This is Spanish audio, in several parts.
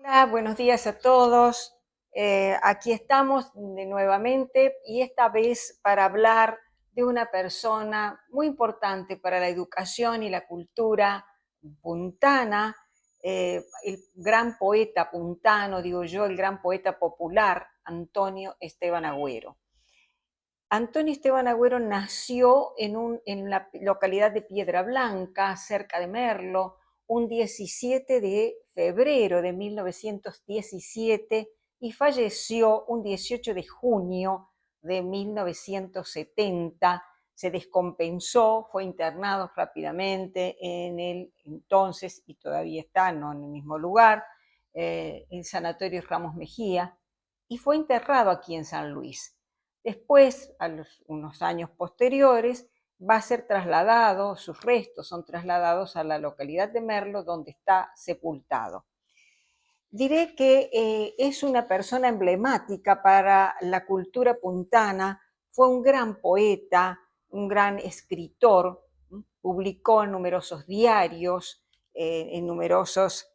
Hola, buenos días a todos. Aquí estamos nuevamente y esta vez para hablar de una persona muy importante para la educación y la cultura puntana, el gran poeta puntano, digo yo, el gran poeta popular, Antonio Esteban Agüero. Antonio Esteban Agüero nació en la localidad de Piedra Blanca, cerca de Merlo, un 17 de febrero de 1917 y falleció un 18 de junio de 1970. Se descompensó, fue internado rápidamente en el entonces, y todavía está, no en el mismo lugar, el Sanatorio Ramos Mejía, y fue enterrado aquí en San Luis. Después, unos años posteriores, va a ser trasladado, sus restos son trasladados a la localidad de Merlo, donde está sepultado. Diré que es una persona emblemática para la cultura puntana, fue un gran poeta, un gran escritor, publicó en numerosos diarios, en numerosos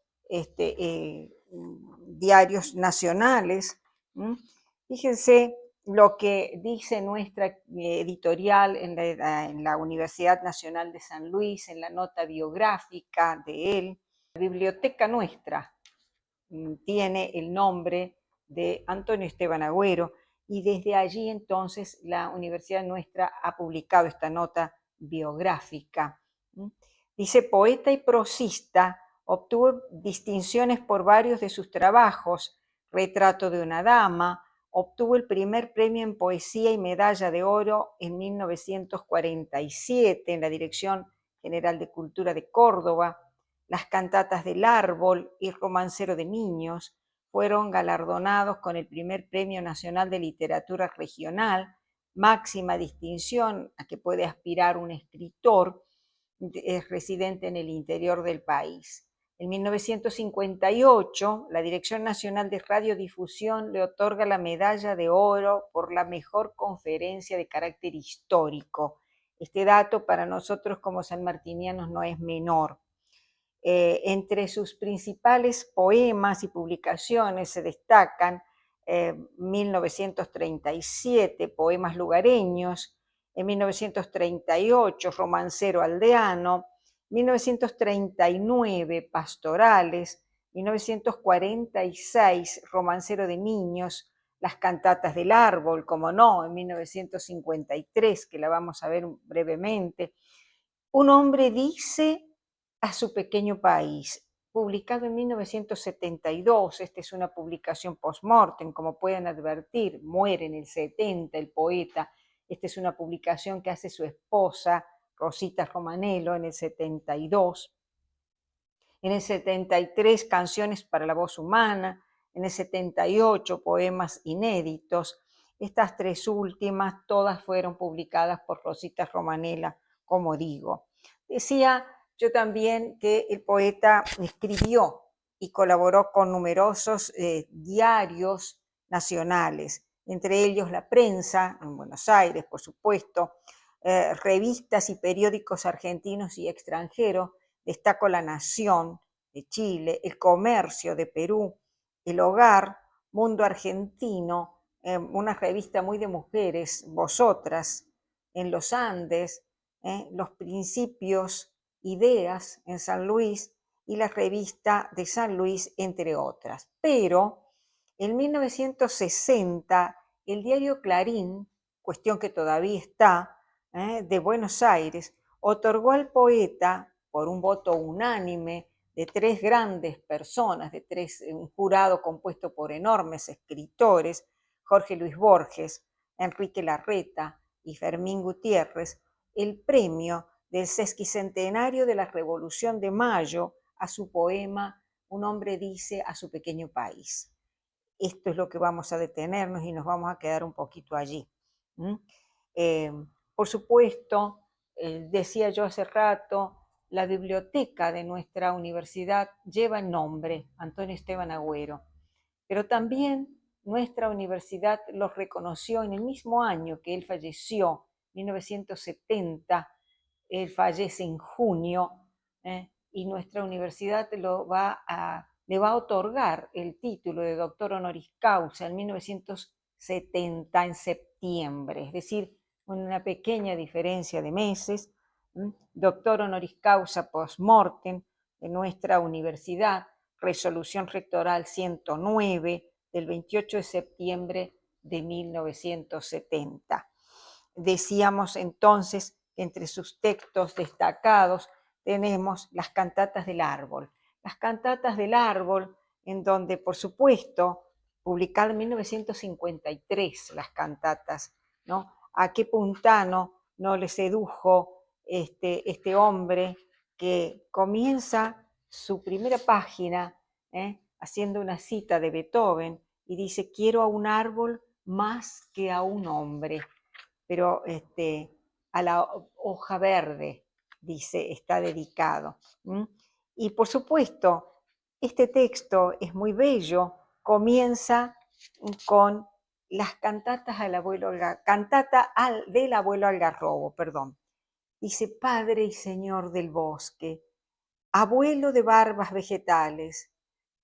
diarios nacionales. Fíjense lo que dice nuestra editorial en la Universidad Nacional de San Luis, en la nota biográfica de él. La biblioteca nuestra tiene el nombre de Antonio Esteban Agüero y desde allí entonces la universidad nuestra ha publicado esta nota biográfica. Dice: poeta y prosista, obtuvo distinciones por varios de sus trabajos: Retrato de una dama, obtuvo el primer premio en poesía y medalla de oro en 1947 en la Dirección General de Cultura de Córdoba. Las cantatas del árbol y romancero de niños fueron galardonados con el primer Premio Nacional de Literatura Regional, máxima distinción a que puede aspirar un escritor residente en el interior del país. En 1958, la Dirección Nacional de Radiodifusión le otorga la medalla de oro por la mejor conferencia de carácter histórico. Este dato para nosotros como sanmartinianos no es menor. Entre sus principales poemas y publicaciones se destacan 1937, Poemas lugareños, en 1938, Romancero aldeano, 1939, Pastorales, 1946, Romancero de niños, Las cantatas del árbol, como no, en 1953, que la vamos a ver brevemente. Un hombre dice a su pequeño país, publicado en 1972. Esta es una publicación post-mortem, como pueden advertir, muere en el 70 el poeta. Esta es una publicación que hace su esposa, Rosita Romanello, en el 72. En el 73, Canciones para la voz humana. En el 78, Poemas inéditos. Estas tres últimas, todas fueron publicadas por Rosita Romanella, como digo. Decía yo también que el poeta escribió y colaboró con numerosos diarios nacionales, entre ellos La Prensa, en Buenos Aires, por supuesto, revistas y periódicos argentinos y extranjeros. Destaco La Nación de Chile, El Comercio de Perú, El Hogar, Mundo Argentino, una revista muy de mujeres, Vosotras, en los Andes, Los Principios, Ideas en San Luis y la revista de San Luis, entre otras. Pero en 1960, el diario Clarín, cuestión que todavía está, de Buenos Aires, otorgó al poeta, por un voto unánime de tres grandes personas, un jurado compuesto por enormes escritores, Jorge Luis Borges, Enrique Larreta y Fermín Gutiérrez, el premio del sesquicentenario de la Revolución de Mayo a su poema Un hombre dice a su pequeño país. Esto es lo que vamos a detenernos y nos vamos a quedar un poquito allí. Por supuesto, decía yo hace rato, la biblioteca de nuestra universidad lleva el nombre Antonio Esteban Agüero, pero también nuestra universidad lo reconoció en el mismo año que él falleció, 1970. Él fallece en junio, y nuestra universidad lo va a le va a otorgar el título de doctor honoris causa en 1970, en septiembre, es decir, una pequeña diferencia de meses, doctor honoris causa post-mortem de nuestra universidad, resolución rectoral 109 del 28 de septiembre de 1970. Decíamos entonces que entre sus textos destacados tenemos las cantatas del árbol. Las cantatas del árbol, en donde, por supuesto, publicado en 1953 las cantatas, ¿no? ¿A qué puntano no le sedujo este hombre que comienza su primera página haciendo una cita de Beethoven y dice: quiero a un árbol más que a un hombre? Pero a la hoja verde, dice, está dedicado. Y por supuesto, este texto es muy bello, comienza con las cantatas al abuelo, del abuelo Algarrobo, perdón. Dice: Padre y Señor del bosque, abuelo de barbas vegetales,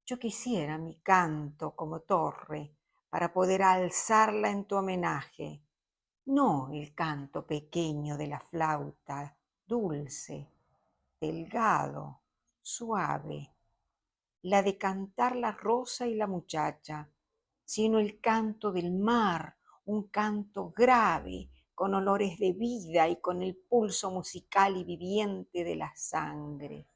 yo quisiera mi canto como torre para poder alzarla en tu homenaje. No el canto pequeño de la flauta, dulce, delgado, suave, la de cantar la rosa y la muchacha, sino el canto del mar, un canto grave, con olores de vida y con el pulso musical y viviente de la sangre.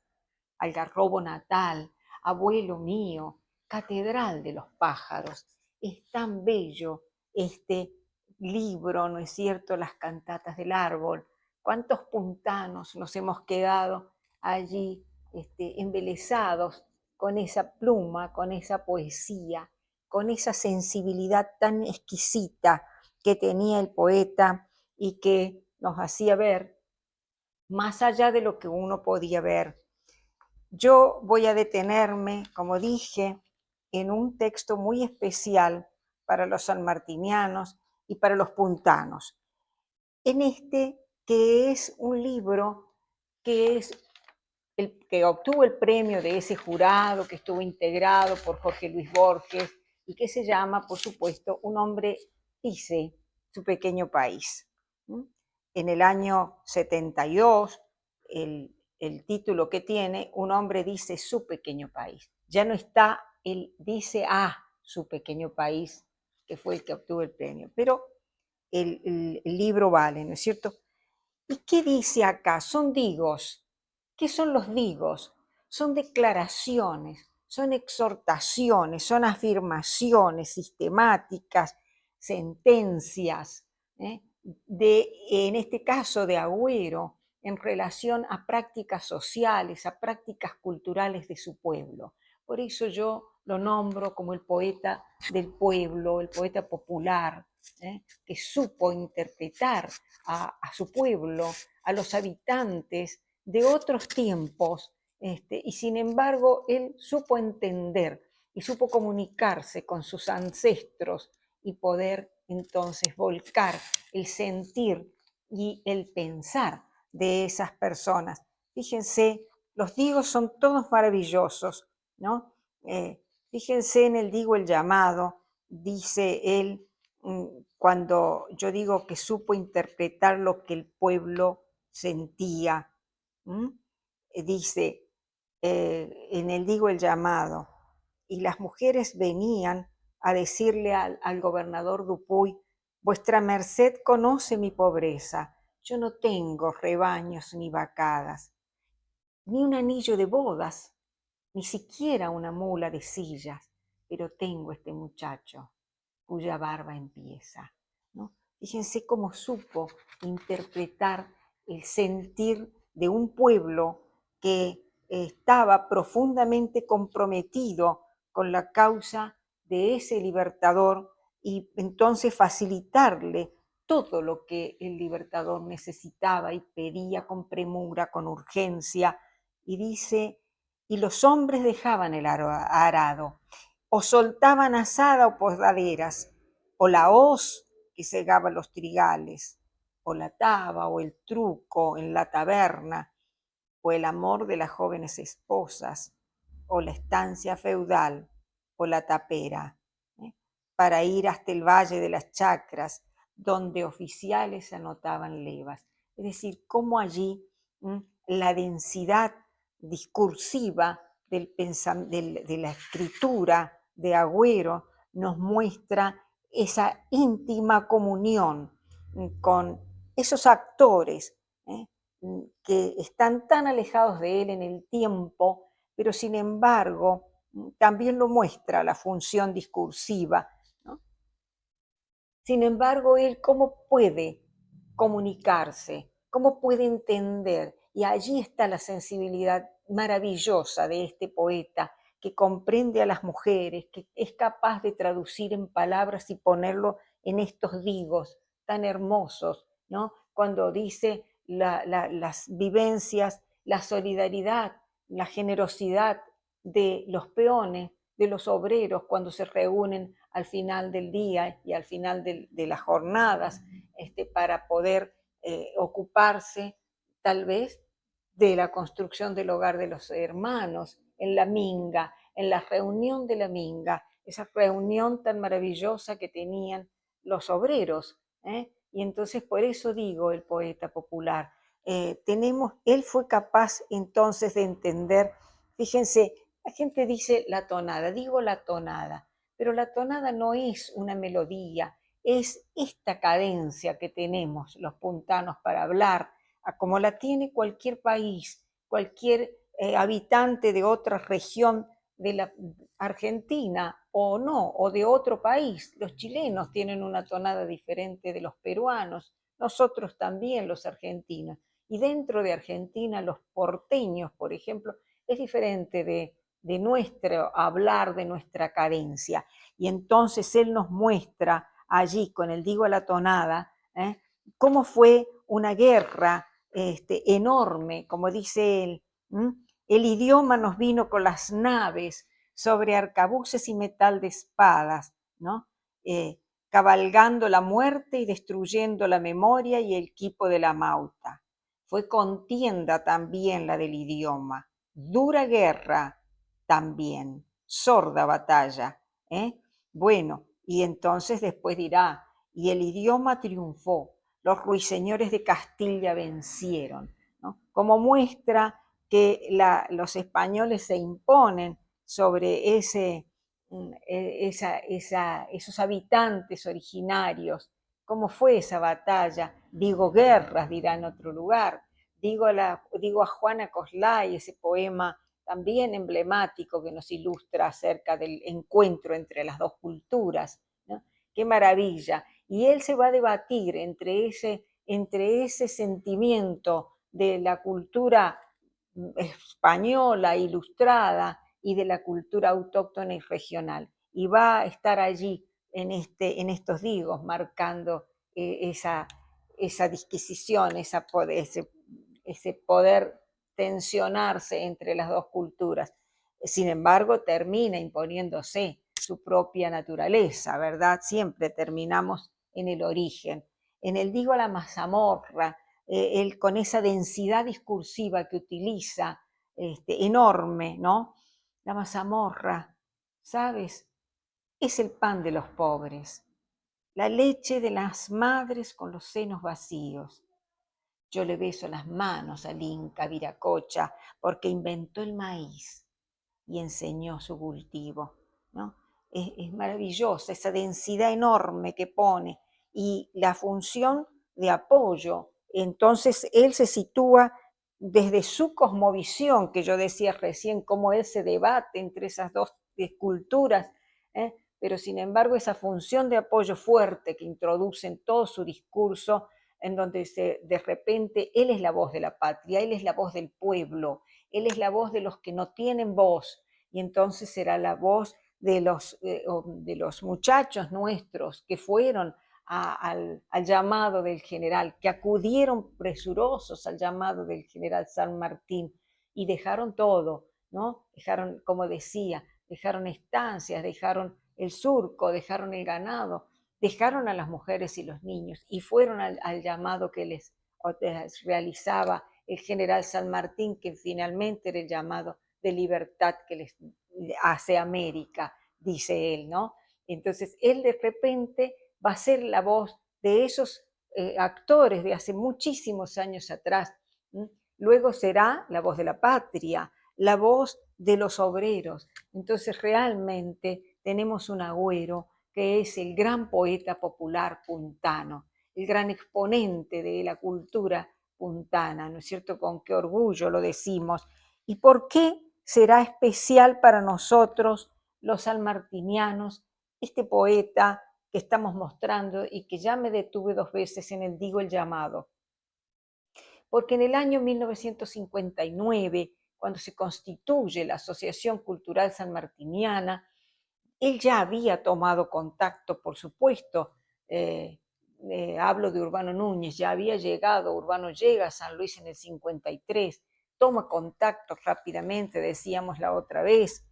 Algarrobo natal, abuelo mío, catedral de los pájaros. Es tan bello este libro, ¿no es cierto?, Las cantatas del árbol. ¿Cuántos puntanos nos hemos quedado allí embelesados con esa pluma, con esa poesía, con esa sensibilidad tan exquisita que tenía el poeta y que nos hacía ver más allá de lo que uno podía ver? Yo voy a detenerme, como dije, en un texto muy especial para los sanmartinianos y para los puntanos. En este, que es un libro que es el que obtuvo el premio de ese jurado que estuvo integrado por Jorge Luis Borges y que se llama, por supuesto, Un hombre dice su pequeño país. En el año 72, el título que tiene, Un hombre dice su pequeño país. Ya no está el dice a su pequeño país, que fue el que obtuvo el premio, pero el libro vale, ¿no es cierto? ¿Y qué dice acá? Son digos. ¿Qué son los digos? Son declaraciones, son exhortaciones, son afirmaciones sistemáticas, sentencias, en este caso de Agüero, en relación a prácticas sociales, a prácticas culturales de su pueblo. Por eso yo lo nombro como el poeta del pueblo, el poeta popular, que supo interpretar a su pueblo, a los habitantes de otros tiempos, y sin embargo él supo entender y supo comunicarse con sus ancestros y poder entonces volcar el sentir y el pensar de esas personas. Fíjense, los digos son todos maravillosos, ¿no? Fíjense en el digo el llamado, dice él, cuando yo digo que supo interpretar lo que el pueblo sentía. Dice, en el digo el llamado, y las mujeres venían a decirle al gobernador Dupuy: vuestra merced conoce mi pobreza, yo no tengo rebaños ni vacadas, ni un anillo de bodas, ni siquiera una mula de sillas, pero tengo este muchacho cuya barba empieza, ¿no? Fíjense cómo supo interpretar el sentir de un pueblo que estaba profundamente comprometido con la causa de ese libertador y entonces facilitarle todo lo que el libertador necesitaba y pedía con premura, con urgencia. Y dice: y los hombres dejaban el arado, o soltaban azada o podaderas, o la hoz que segaba los trigales, o la taba o el truco en la taberna, o el amor de las jóvenes esposas, o la estancia feudal o la tapera, ¿eh? Para ir hasta el Valle de las Chacras, donde oficiales anotaban levas. Es decir, cómo allí la densidad discursiva de la escritura de Agüero nos muestra esa íntima comunión con esos actores, ¿eh? Que están tan alejados de él en el tiempo, pero sin embargo también lo muestra la función discursiva, ¿no? Sin embargo, él cómo puede comunicarse, cómo puede entender, y allí está la sensibilidad maravillosa de este poeta que comprende a las mujeres, que es capaz de traducir en palabras y ponerlo en estos digos tan hermosos, ¿no? Cuando dice las vivencias, la solidaridad, la generosidad de los peones, de los obreros, cuando se reúnen al final del día y al final de las jornadas, para poder ocuparse tal vez de la construcción del hogar de los hermanos, en la minga, en la reunión de la minga, esa reunión tan maravillosa que tenían los obreros. Y entonces por eso digo el poeta popular, él fue capaz entonces de entender, fíjense, la gente dice la tonada, digo la tonada, pero la tonada no es una melodía, es esta cadencia que tenemos los puntanos para hablar, como la tiene cualquier país, cualquier habitante de otra región de la Argentina o no, o de otro país. Los chilenos tienen una tonada diferente de los peruanos, nosotros también los argentinos. Y dentro de Argentina, los porteños, por ejemplo, es diferente de nuestro hablar, de nuestra cadencia. Y entonces él nos muestra allí, con el digo a la tonada, cómo fue una guerra enorme, como dice él. El idioma nos vino con las naves sobre arcabuces y metal de espadas, ¿no? Cabalgando la muerte y destruyendo la memoria y el quipo de la mauta. Fue contienda también la del idioma, dura guerra también, sorda batalla. Bueno, y entonces después dirá, y el idioma triunfó, los ruiseñores de Castilla vencieron, ¿no? Como muestra que los españoles se imponen sobre esos habitantes originarios. ¿Cómo fue esa batalla? Digo guerras, dirá en otro lugar. Digo a Juana Coslay, ese poema también emblemático que nos ilustra acerca del encuentro entre las dos culturas, ¿no? Qué maravilla. Y él se va a debatir entre ese sentimiento de la cultura española, ilustrada, y de la cultura autóctona y regional. Y va a estar allí en estos digos, marcando esa disquisición, ese poder tensionarse entre las dos culturas. Sin embargo, termina imponiéndose su propia naturaleza, ¿verdad? Siempre terminamos en el origen. En el digo a la mazamorra, él con esa densidad discursiva que utiliza, enorme, ¿no? La mazamorra, ¿sabes? Es el pan de los pobres, la leche de las madres con los senos vacíos. Yo le beso las manos al Inca Viracocha porque inventó el maíz y enseñó su cultivo, ¿no? Es maravillosa esa densidad enorme que pone y la función de apoyo. Entonces él se sitúa desde su cosmovisión, que yo decía recién, cómo él se debate entre esas dos culturas, pero sin embargo esa función de apoyo fuerte que introduce en todo su discurso, en donde de repente él es la voz de la patria, él es la voz del pueblo, él es la voz de los que no tienen voz, y entonces será la voz de los muchachos nuestros que fueron al llamado del general, que acudieron presurosos al llamado del general San Martín y dejaron todo, ¿no? Dejaron, como decía, dejaron estancias, dejaron el surco, dejaron el ganado, dejaron a las mujeres y los niños y fueron al llamado que les realizaba el general San Martín, que finalmente era el llamado de libertad que les hace América, dice él, ¿no? Entonces, él de repente va a ser la voz de esos actores de hace muchísimos años atrás. Luego será la voz de la patria, la voz de los obreros. Entonces, realmente tenemos un Agüero que es el gran poeta popular puntano, el gran exponente de la cultura puntana, ¿no es cierto? Con qué orgullo lo decimos. ¿Y por qué será especial para nosotros, los sanmartinianos, este poeta que estamos mostrando y que ya me detuve 2 veces en el Digo el Llamado? Porque en el año 1959, cuando se constituye la Asociación Cultural Sanmartiniana, él ya había tomado contacto, por supuesto, eh, hablo de Urbano Núñez, ya había llegado, Urbano llega a San Luis en el 53, toma contacto rápidamente, decíamos la otra vez,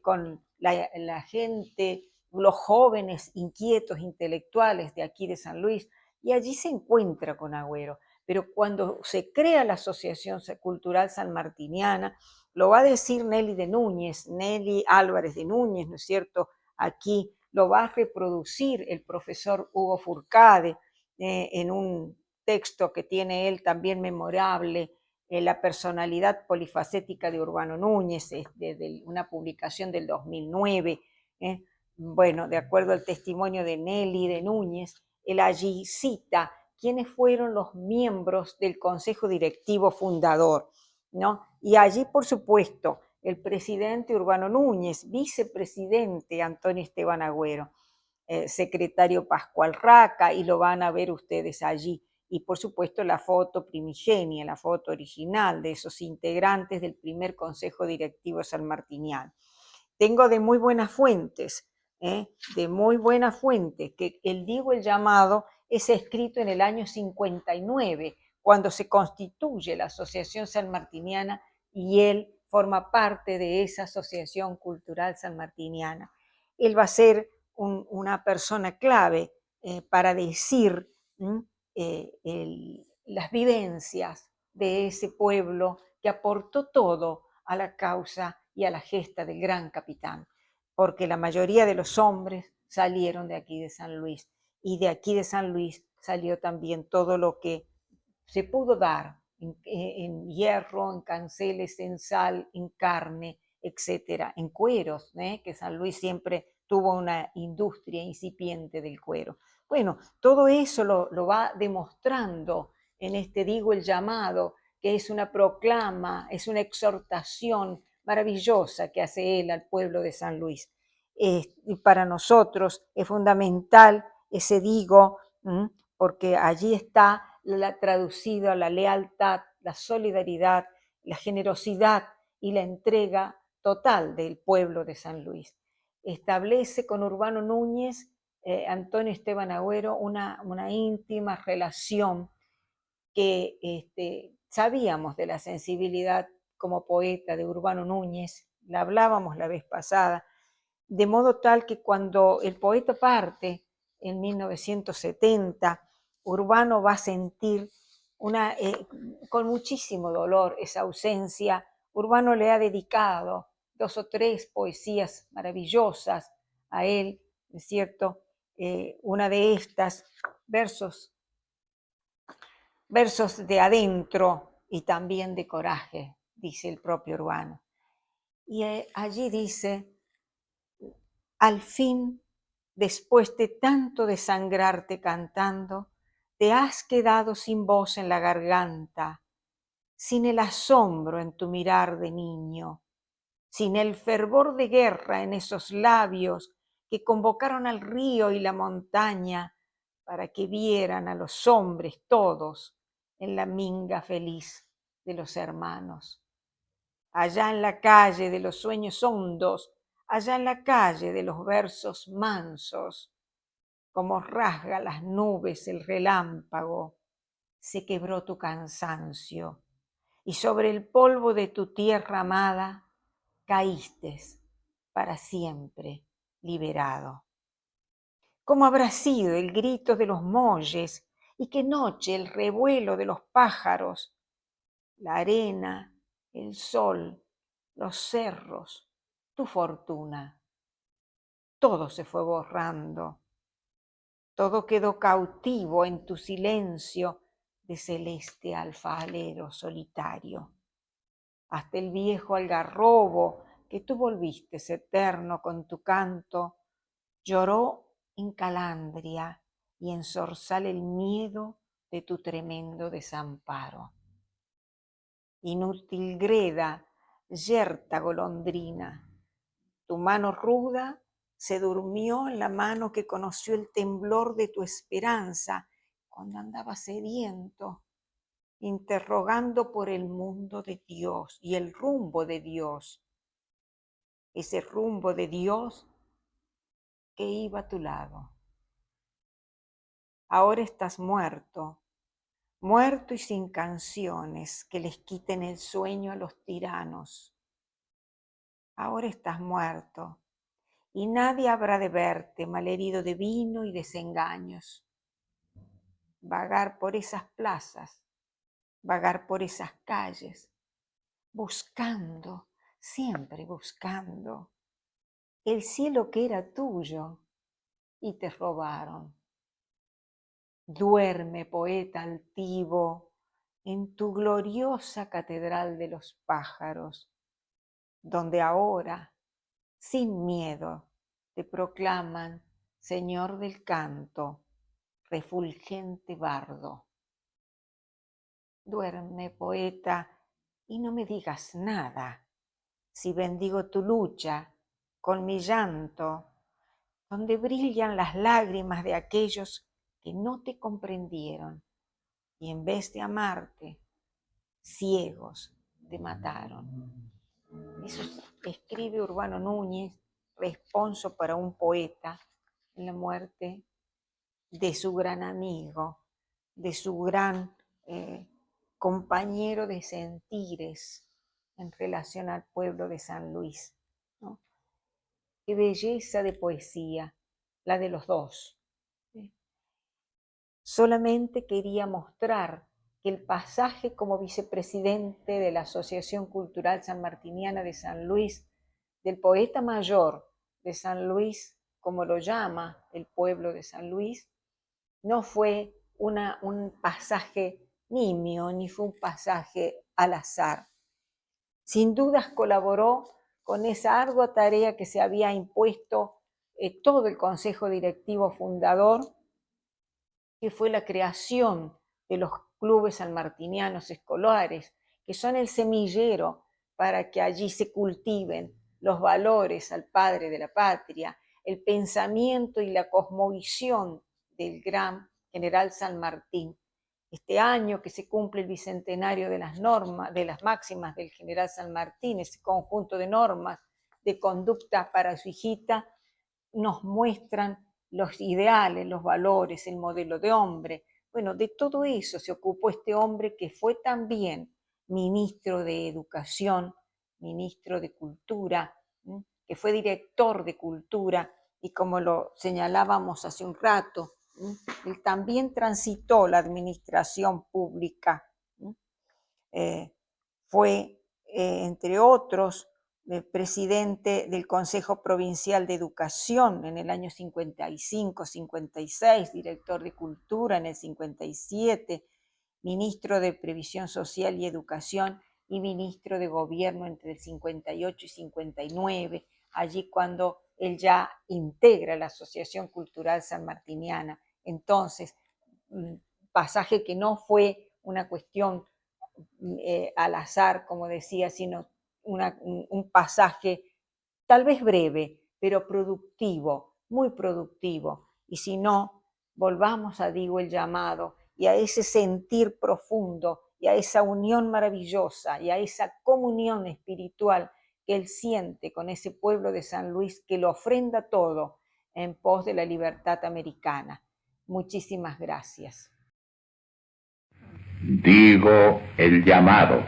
con la gente, los jóvenes inquietos intelectuales de aquí de San Luis, y allí se encuentra con Agüero. Pero cuando se crea la Asociación Cultural Sanmartiniana, lo va a decir Nelly de Núñez, Nelly Álvarez de Núñez, ¿no es cierto? Aquí lo va a reproducir el profesor Hugo Furcade en un texto que tiene él también memorable, La personalidad polifacética de Urbano Núñez, de una publicación del 2009. Bueno, de acuerdo al testimonio de Nelly de Núñez, él allí cita quiénes fueron los miembros del Consejo Directivo Fundador, ¿no? Y allí, por supuesto, el presidente Urbano Núñez, vicepresidente Antonio Esteban Agüero, secretario Pascual Raca, y lo van a ver ustedes allí. Y por supuesto la foto primigenia, la foto original de esos integrantes del primer Consejo Directivo sanmartiniano. Tengo de muy buenas fuentes, de muy buenas fuentes, que el Digo el Llamado es escrito en el año 59, cuando se constituye la Asociación Sanmartiniana y él forma parte de esa Asociación Cultural Sanmartiniana. Él va a ser una persona clave para decir las vivencias de ese pueblo que aportó todo a la causa y a la gesta del gran capitán, porque la mayoría de los hombres salieron de aquí de San Luis, y de aquí de San Luis salió también todo lo que se pudo dar en hierro, en canceles, en sal, en carne, etcétera, en cueros, que San Luis siempre tuvo una industria incipiente del cuero. Bueno, todo eso lo va demostrando en este Digo el Llamado, que es una proclama, es una exhortación maravillosa que hace él al pueblo de San Luis. Y para nosotros es fundamental ese Digo, porque allí está traducido la lealtad, la solidaridad, la generosidad y la entrega total del pueblo de San Luis. Establece con Urbano Núñez, Antonio Esteban Agüero, una íntima relación que sabíamos de la sensibilidad como poeta de Urbano Núñez, la hablábamos la vez pasada, de modo tal que cuando el poeta parte en 1970, Urbano va a sentir con muchísimo dolor esa ausencia. Urbano le ha dedicado 2 o 3 poesías maravillosas a él, ¿es cierto? Una de estas, versos de adentro y también de coraje, dice el propio Urbano. Y allí dice: al fin, después de tanto desangrarte cantando, te has quedado sin voz en la garganta, sin el asombro en tu mirar de niño, sin el fervor de guerra en esos labios que convocaron al río y la montaña para que vieran a los hombres todos en la minga feliz de los hermanos. Allá en la calle de los sueños hondos, allá en la calle de los versos mansos, como rasga las nubes el relámpago, se quebró tu cansancio, y sobre el polvo de tu tierra amada caíste para siempre liberado. ¿Cómo habrá sido el grito de los molles y qué noche el revuelo de los pájaros, la arena, el sol, los cerros, tu fortuna. Todo se fue borrando, todo quedó cautivo en tu silencio de celeste alfajalero solitario. Hasta el viejo algarrobo que tú volviste eterno con tu canto, lloró en calandria y en zorzal el miedo de tu tremendo desamparo. Inútil greda, yerta golondrina, tu mano ruda se durmió en la mano que conoció el temblor de tu esperanza cuando andaba sediento, interrogando por el mundo de Dios y el rumbo de Dios. Ese rumbo de Dios que iba a tu lado. Ahora estás muerto, muerto y sin canciones que les quiten el sueño a los tiranos. Ahora estás muerto y nadie habrá de verte malherido de vino y desengaños. Vagar por esas plazas, vagar por esas calles, buscando, siempre buscando, el cielo que era tuyo y te robaron. Duerme, poeta altivo, en tu gloriosa catedral de los pájaros, donde ahora, sin miedo, te proclaman Señor del canto, refulgente bardo. Duerme, poeta, y no me digas nada, si bendigo tu lucha con mi llanto, donde brillan las lágrimas de aquellos que no te comprendieron y en vez de amarte, ciegos te mataron. Eso escribe Urbano Núñez, responso para un poeta en la muerte de su gran amigo, de su gran compañero de sentires en relación al pueblo de San Luis, ¿no? Qué belleza de poesía, la de los dos. Solamente quería mostrar que el pasaje como vicepresidente de la Asociación Cultural Sanmartiniana de San Luis, del poeta mayor de San Luis, como lo llama el pueblo de San Luis, no fue un pasaje nimio, ni fue un pasaje al azar. Sin dudas colaboró con esa ardua tarea que se había impuesto todo el Consejo Directivo Fundador, que fue la creación de los clubes sanmartinianos escolares, que son el semillero para que allí se cultiven los valores al padre de la patria, el pensamiento y la cosmovisión del gran general San Martín. Este año que se cumple el bicentenario de las normas, de las máximas del general San Martín, ese conjunto de normas de conducta para su hijita, nos muestran los ideales, los valores, el modelo de hombre. Bueno, de todo eso se ocupó este hombre que fue también ministro de Educación, ministro de Cultura, que fue director de Cultura y como lo señalábamos hace un rato, él también transitó la administración pública. Fue, entre otros, presidente del Consejo Provincial de Educación en el año 55-56, director de Cultura en el 57, ministro de Previsión Social y Educación y ministro de Gobierno entre el 58 y 59, allí cuando él ya integra la Asociación Cultural Sanmartiniana. Entonces, pasaje que no fue una cuestión al azar, como decía, sino un pasaje tal vez breve, pero productivo, muy productivo. Y si no, volvamos a Diego el llamado y a ese sentir profundo y a esa unión maravillosa y a esa comunión espiritual que él siente con ese pueblo de San Luis que lo ofrenda todo en pos de la libertad americana. Muchísimas gracias. Digo el llamado.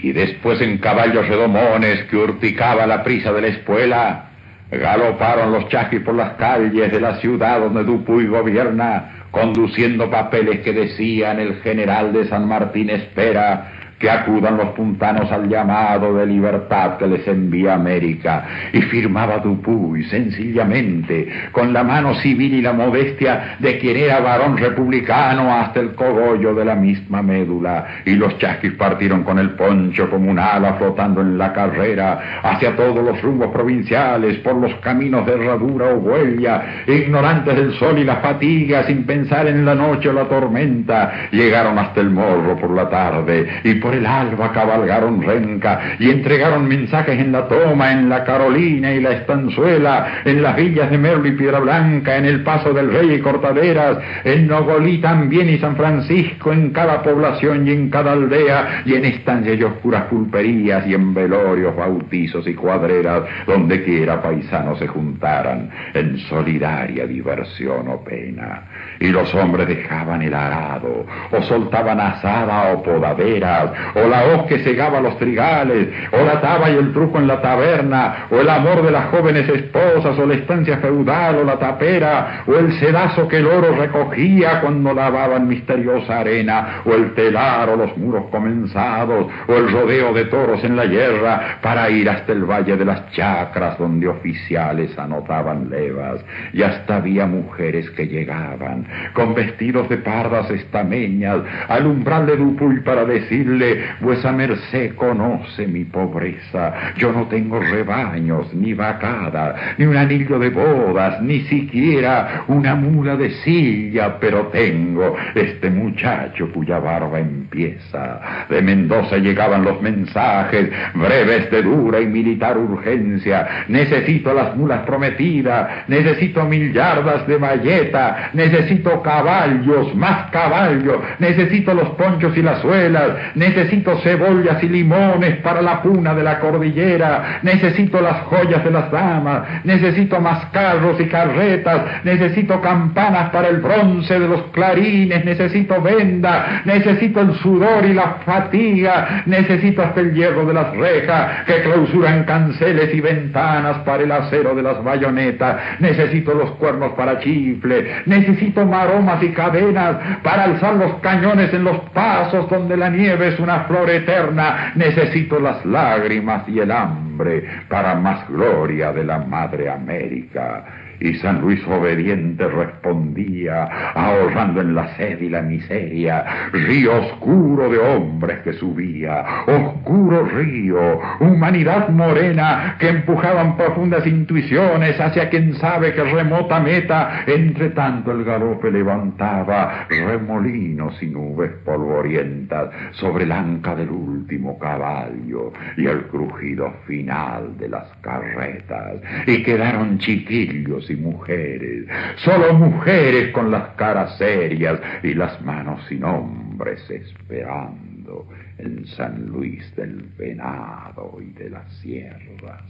Y después en caballos redomones que urticaba la prisa de la espuela, galoparon los chasquis por las calles de la ciudad donde Dupuy gobierna, conduciendo papeles que decían el general de San Martín espera, que acudan los puntanos al llamado de libertad que les envía América. Y firmaba Dupuy sencillamente, con la mano civil y la modestia de quien era varón republicano hasta el cogollo de la misma médula. Y los chasquis partieron con el poncho como un ala flotando en la carrera hacia todos los rumbos provinciales, por los caminos de herradura o huella, ignorantes del sol y la fatiga, sin pensar en la noche o la tormenta. Llegaron hasta el Morro por la tarde y por el alba cabalgaron renca y entregaron mensajes en la Toma, en la Carolina y la Estanzuela, en las villas de Merlo y Piedra Blanca, en el Paso del Rey y Cortaderas, en Nogolí también y San Francisco, en cada población y en cada aldea, y en estancias y oscuras pulperías y en velorios, bautizos y cuadreras, donde quiera paisanos se juntaran en solidaria diversión o pena. Y los hombres dejaban el arado, o soltaban azada o podaderas, o la hoz que segaba los trigales, o la taba y el truco en la taberna, o el amor de las jóvenes esposas, o la estancia feudal, o la tapera, o el sedazo que el oro recogía cuando lavaban misteriosa arena, o el telar, o los muros comenzados, o el rodeo de toros en la yerra, para ir hasta el valle de las chacras, donde oficiales anotaban levas, y hasta había mujeres que llegaban, con vestidos de pardas estameñas, al umbral de Dupuy para decirle: vuesa merced conoce mi pobreza, yo no tengo rebaños, ni vacada, ni un anillo de bodas, ni siquiera una mula de silla, pero tengo este muchacho cuya barba empieza. De Mendoza llegaban los mensajes, breves de dura y militar urgencia: necesito las mulas prometidas, necesito 1000 yardas de bayeta, necesito caballos, más caballos, necesito los ponchos y las suelas, necesito cebollas y limones para la puna de la cordillera, necesito las joyas de las damas, necesito más carros y carretas, necesito campanas para el bronce de los clarines, necesito venda, necesito el sudor y la fatiga, necesito hasta el hierro de las rejas que clausuran canceles y ventanas para el acero de las bayonetas, necesito los cuernos para chifle, necesito maromas y cadenas para alzar los cañones en los pasos donde la nieve es una flor eterna, necesito las lágrimas y el hambre para más gloria de la Madre América. Y San Luis obediente respondía, ahorrando en la sed y la miseria: río oscuro de hombres que subía, oscuro río, humanidad morena que empujaban profundas intuiciones hacia quien sabe qué remota meta. Entre tanto el galope levantaba remolinos y nubes polvorientas sobre el anca del último caballo y el crujido final de las carretas, y quedaron chiquillos y mujeres, solo mujeres con las caras serias y las manos sin hombres, esperando en San Luis del Venado y de las Sierras.